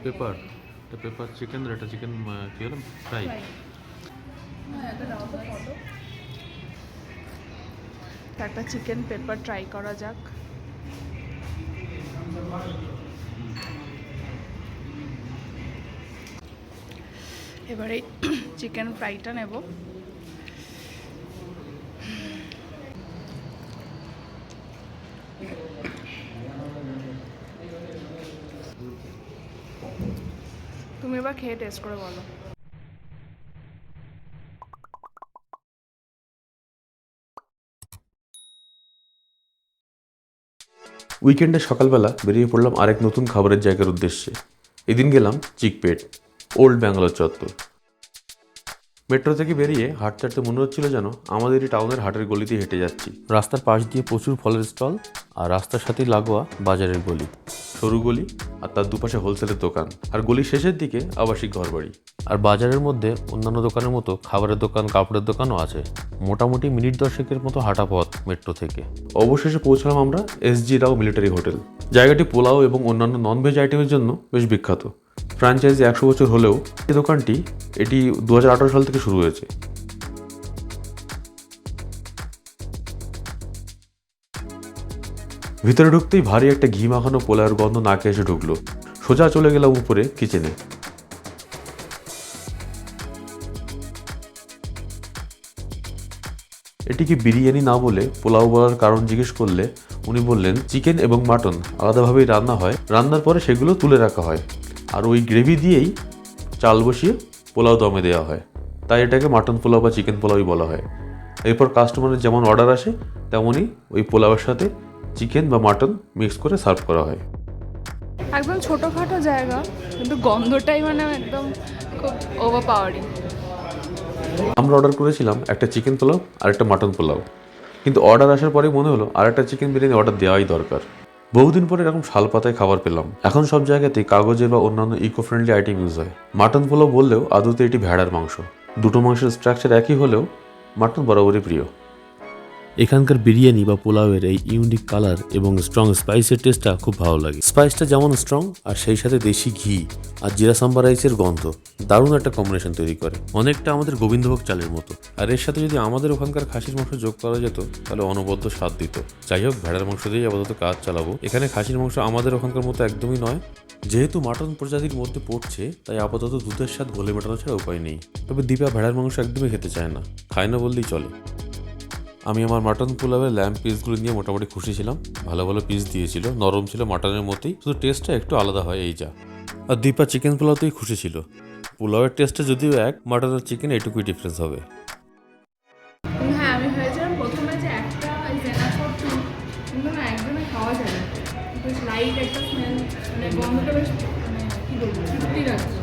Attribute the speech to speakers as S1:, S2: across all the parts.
S1: Paper, এটা pepper chicken, এটা chicken কী হলো ফ্রাই।
S2: একটা চিকেন পেপার ট্রাই করা যাক। এবারে চিকেন ফ্রাইটা নেব। তুমি এবার খেয়ে টেস্ট করে বলো।
S1: উইকেন্ডে সকালবেলা বেরিয়ে পড়লাম আরেক নতুন খাবারের জায়গার উদ্দেশ্যে। এদিন গেলাম চিকপেট, ওল্ড ব্যাঙ্গালোর চত্বর। মেট্রো থেকে বেরিয়ে হাঁটতে হাঁটতে মনে হচ্ছিল যেন আমাদেরই টাউনের হাটের গলিতে হেঁটে যাচ্ছি। রাস্তার পাশ দিয়ে প্রচুর ফলের স্টল, আর রাস্তার সাথেই লাগোয়া বাজারের গলি, সরু গলি, আর তার দুপাশে হোলসেলের দোকান, আর গলির শেষের দিকে আবাসিক ঘরবাড়ি। আর বাজারের মধ্যে অন্যান্য দোকানের মতো খাবারের দোকান, কাপড়ের দোকানও আছে। মোটামুটি মিনিট 10-এর মতো হাঁটা পথ মেট্রো থেকে। অবশেষে পৌঁছলাম আমরা SG রাও মিলিটারি হোটেল। জায়গাটি পোলাও এবং অন্যান্য ননভেজ আইটেমের জন্য বেশ বিখ্যাত। ফ্র্যাঞ্চাইজি 100 বছর হলেও এই দোকানটি এটি 2018 সাল থেকে শুরু হয়েছে। ভিতরে ঢুকতেই ভারী একটা ঘি মাখানো পোলাওয়ের গন্ধ নাকে এসে ঢুকলো। সোজা চলে গেলাম উপরে কিচেনে। এটি কি বিরিয়ানি না বলে পোলাও বলার কারণ জিজ্ঞেস করলে উনি বললেন চিকেন এবং মাটন আলাদাভাবেই রান্না হয়, রান্নার পরে সেগুলো তুলে রাখা হয়, আর ওই গ্রেভি দিয়েই চাল বসিয়ে পোলাও দমে দেওয়া হয়, তাই এটাকে মাটন পোলাও বা চিকেন পোলাওই বলা হয়। এরপর কাস্টমারের যেমন অর্ডার আসে তেমনই ওই পোলাওয়ের সাথে চিকেন বা মাটন মিক্স করে সার্ভ করা হয়।
S2: একদম ছোটোখাটো জায়গা, কিন্তু গন্ধটাই মানে একদম খুব ওভার পাওয়ারিং।
S1: আমরা অর্ডার করেছিলাম একটা চিকেন পোলাও আর একটা মাটন পোলাও, কিন্তু অর্ডার আসার পরেই মনে হলো আর একটা চিকেন বিরিয়ানি অর্ডার দেওয়াই দরকার। বহুদিন পরে এরকম শাল পাতায় খাবার পেলাম। এখন সব জায়গাতেই কাগজের বা অন্যান্য ইকো ফ্রেন্ডলি আইটেম ইউজ হয়। মাটন পোলাও বললেও আদতে এটি ভেড়ার মাংস। দুটো মাংসের স্ট্রাকচার একই হলেও মাটন বরাবরই প্রিয়। এখানকার বিরিয়ানি বা পোলাওয়ের এই ইউনিক কালার এবং স্ট্রং স্পাইসের টেস্টটা খুব ভালো লাগে। স্পাইসটা যেমন স্ট্রং, আর সেই সাথে দেশি ঘি আর জিরা সাম্বার রাইসের গন্ধ দারুণ একটা কম্বিনেশন তৈরি করে, অনেকটা আমাদের গোবিন্দভোগ চালের মতো। আর এর সাথে যদি আমাদের ওখানকার খাসির মাংস যোগ করা যেত তাহলে অনবদ্য স্বাদ দিত। যাই হোক, ভেড়ার মাংস দিয়েই আপাতত কাজ চালাবো। এখানে খাসির মাংস আমাদের ওখানকার মতো একদমই নয়। যেহেতু মাটন প্রজাতির মধ্যে পড়ছে, তাই আপাতত দুধের স্বাদ ঘোলে মেটানো ছাড়া উপায় নেই। তবে দীপা ভেড়ার মাংস একদমই খেতে চায় না, খায় না বললেই চলে। আমি আমার মাটন পোলাওয়ের ল্যাম্প পিসগুলো নিয়ে মোটামুটি খুশি ছিলাম। ভালো ভালো পিস দিয়েছিল, নরম ছিল মাটনের মতোই, শুধু টেস্টটা একটু আলাদা হয় এই যা। আর দীপা চিকেন পোলাওতেই খুশি ছিল। পোলাওয়ের টেস্টটা যদিও এক, মাটন আর চিকেন এটুকুই ডিফারেন্স হবে।
S2: হ্যাঁ, আমি ভেবেছিলাম প্রথমে যে একটা কিন্তু না, একদমই খাওয়া যায় না। বেশ লাইট একটা স্মেল, মানে গন্ধটা বেশ মানে কী বলবো, তৃপ্তি লাগছে।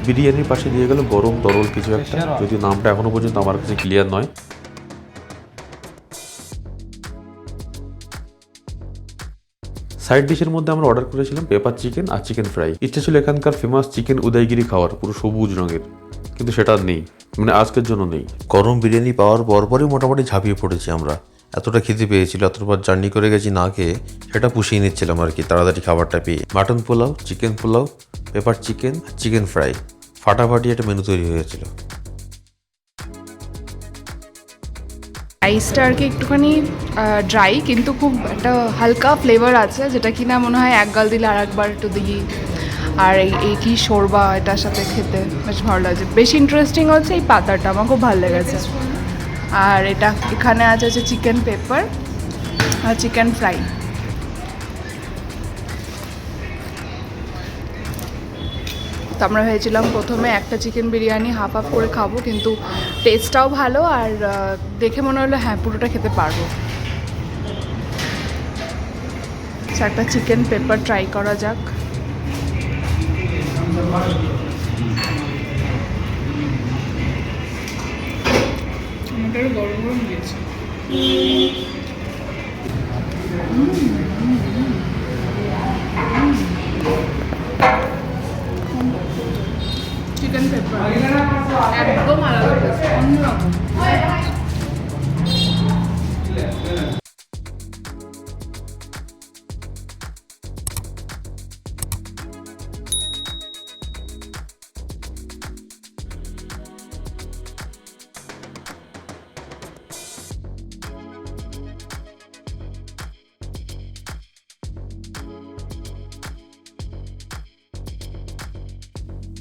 S1: বিরিয়ানির পাশে দিয়ে গেল গরম তরল কিছু একটা, যদিও নামটা এখনো পর্যন্ত আমার কাছে ক্লিয়ার নয়। সাইড ডিশের মধ্যে আমরা অর্ডার করেছিলাম পেপার চিকেন আর চিকেন ফ্রাই। ইচ্ছে ছিল এখানকার ফেমাস চিকেন উদয়গিরি খাওয়ার, পুরো সবুজ রঙের, কিন্তু সেটা আর নেই, মানে আজকের জন্য নেই। গরম বিরিয়ানি পাওয়ার পরপরই মোটামুটি ঝাঁপিয়ে পড়েছি আমরা। এতটা খিদে পেয়েছিল, এতবার জার্নি করে গেছি না খেয়ে, সেটা পুষিয়ে নিচ্ছিলাম আর কি তাড়াতাড়ি খাবারটা পেয়ে। Mutton pulao, chicken pulao, pepper chicken, chicken fry, ফাটাফাটি একটা মেনু তৈরি হয়েছিল।
S2: রাইসটা আর কি একটুখানি ড্রাই, কিন্তু খুব একটা হালকা ফ্লেভার আছে, যেটা কিনা মনে হয় এক গাল দিলে আর একবার একটু দিই। আর এই কি শোরবা, এটার সাথে খেতে বেশ ভালো লাগছে। বেশি ইন্টারেস্টিং হচ্ছে এই পাতাটা, আমার খুব ভালো লেগেছে। আর এটা এখানে আছে হচ্ছে চিকেন পেপার আর চিকেন ফ্রাই। তো আমরা ভেবেছিলাম প্রথমে একটা চিকেন বিরিয়ানি হাফ হাফ করে খাবো, কিন্তু টেস্টটাও ভালো, আর দেখে মনে হলো হ্যাঁ পুরোটা খেতে পারবো। একটা চিকেন পেপার ট্রাই করা যাক। গরম গরম দিয়েছে। চিকেন পেপার একদম আলাদা টেস্ট, অন্যরকম।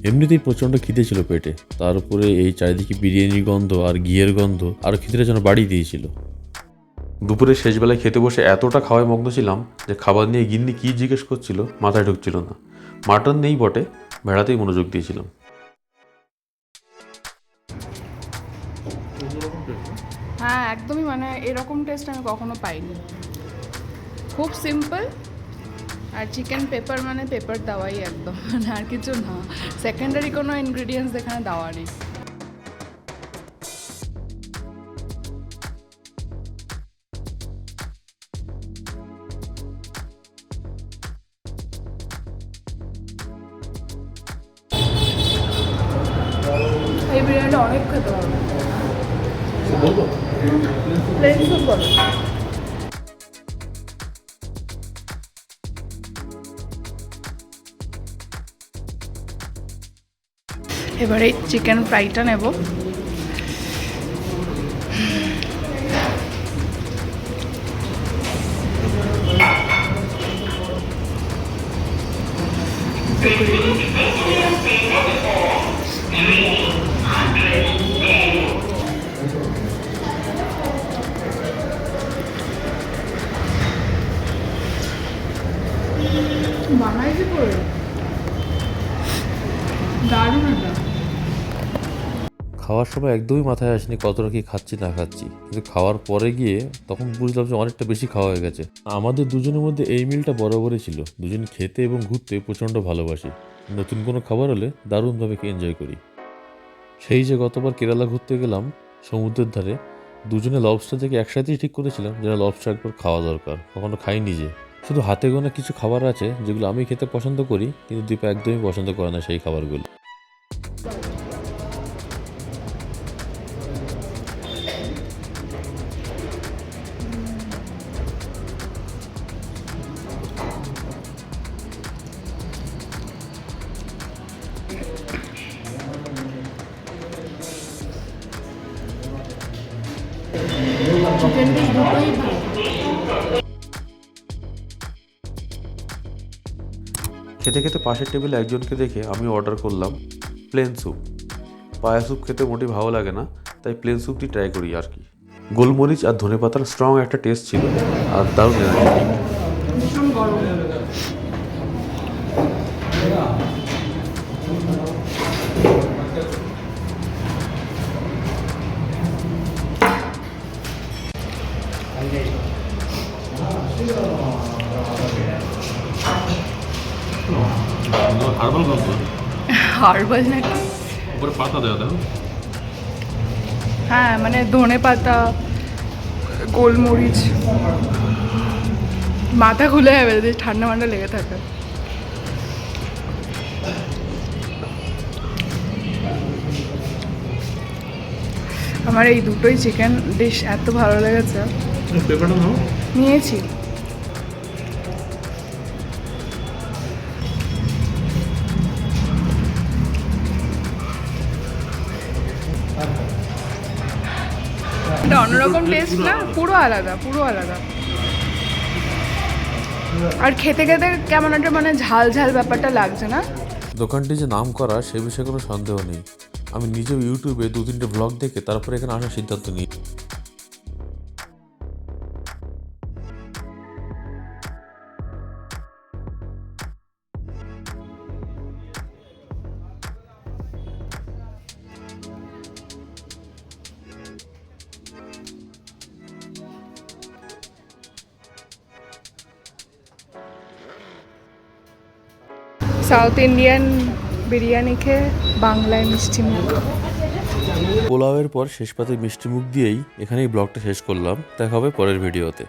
S1: এমনিতেই প্রচণ্ড খিদে ছিল পেটে, তার উপরে এই চারিদিকে বিরিয়ানির গন্ধ আর ঘিয়ের গন্ধ আর খিদেটা যেন বাড়িয়ে দিয়েছিল। দুপুরে শেষবেলায় খেতে বসে এতটা খাওয়ায় মগ্ন ছিলাম যে খাবার নিয়ে গিন্নি কী জিজ্ঞেস করছিল মাথায় ঢুকছিল না। মাটন নেই বটে, ভেড়াতেই মনোযোগ দিয়েছিলাম।
S2: হ্যাঁ একদমই, মানে এরকম টেস্ট আমি কখনো পাইনি। খুব সিম্পল, আর চিকেন পেপার মানে পেপার দেওয়াই একদম, মানে আর কিছু না, সেকেন্ডারি কোনো ইনগ্রিডিয়েন্টস এখানে দেওয়া নেই। এই বিরিয়ানিটা অনেক খেতে হবে। প্লেন স্যুপ বলো। এবারে চিকেন ফ্রাইটা নেব। বানাইছি করে দারুণ এটা।
S1: খাওয়ার সময় একদমই মাথায় আসেনি কতটা কি খাচ্ছি না খাচ্ছি, কিন্তু খাওয়ার পরে গিয়ে তখন বুঝলাম যে অনেকটা বেশি খাওয়া হয়ে গেছে। আমাদের দুজনের মধ্যে এই মিলটা বরাবরই ছিল, দুজন খেতে এবং ঘুরতে প্রচণ্ড ভালোবাসি। নতুন কোনো খাবার হলে দারুণভাবে এনজয় করি। সেই যে গতবার কেরালা ঘুরতে গেলাম সমুদ্রের ধারে, দুজনে লবস্টার থেকে একসাথেই ঠিক করেছিলাম যেন লবস্টার একবার খাওয়া দরকার, কখনো খাইনি যে। শুধু হাতে গোনা কিছু খাবার আছে যেগুলো আমি খেতে পছন্দ করি, কিন্তু দীপা একদমই পছন্দ করে না সেই খাবারগুলো।
S2: চিকেন ডিশ দুটোই ভালো।
S1: খেতে খেতে পাশের টেবিলে একজনকে দেখে আমি অর্ডার করলাম প্লেন স্যুপ। পায়া স্যুপ খেতে মোটেই ভালো লাগে না, তাই প্লেন স্যুপটি ট্রাই করি আর কি। গোলমরিচ আর ধনেপাতার স্ট্রং একটা টেস্ট ছিল আর দারুণ এনার্জেটিক।
S2: ভীষণ গরম। হার্বাল নাকি?
S1: উপরে পাতা দেওয়া দাও।
S2: হ্যাঁ মানে ধনে পাতা, গোলমরিচ, মাথা খুলে যাবে যদি ঠান্ডা মান্ডা লেগে থাকে। আমার এই দুটোই চিকেন ডিশ এত ভালো লেগেছে। নিয়েছি। এটা অন্যরকম টেস্ট না, পুরো আলাদা, পুরো আলাদা। আর খেতে খেতে কেমন একটা মানে ঝাল ঝাল ব্যাপারটা লাগছে না?
S1: দোকানটি যে নাম করা সে বিষয়ে কোনো সন্দেহ নেই। আমি নিজেও ইউটিউবে 2-3টে ব্লগ দেখে তারপরে এখানে আসার সিদ্ধান্ত নিই।
S2: সাউথ ইন্ডিয়ান বিরিয়ানি খেয়ে বাংলায় মিষ্টি মুখ।
S1: পোলাওয়ের পর শেষ পাতে মিষ্টি মুখ দিয়েই এখানেই ব্লগটা শেষ করলাম। দেখা হবে পরের ভিডিওতে।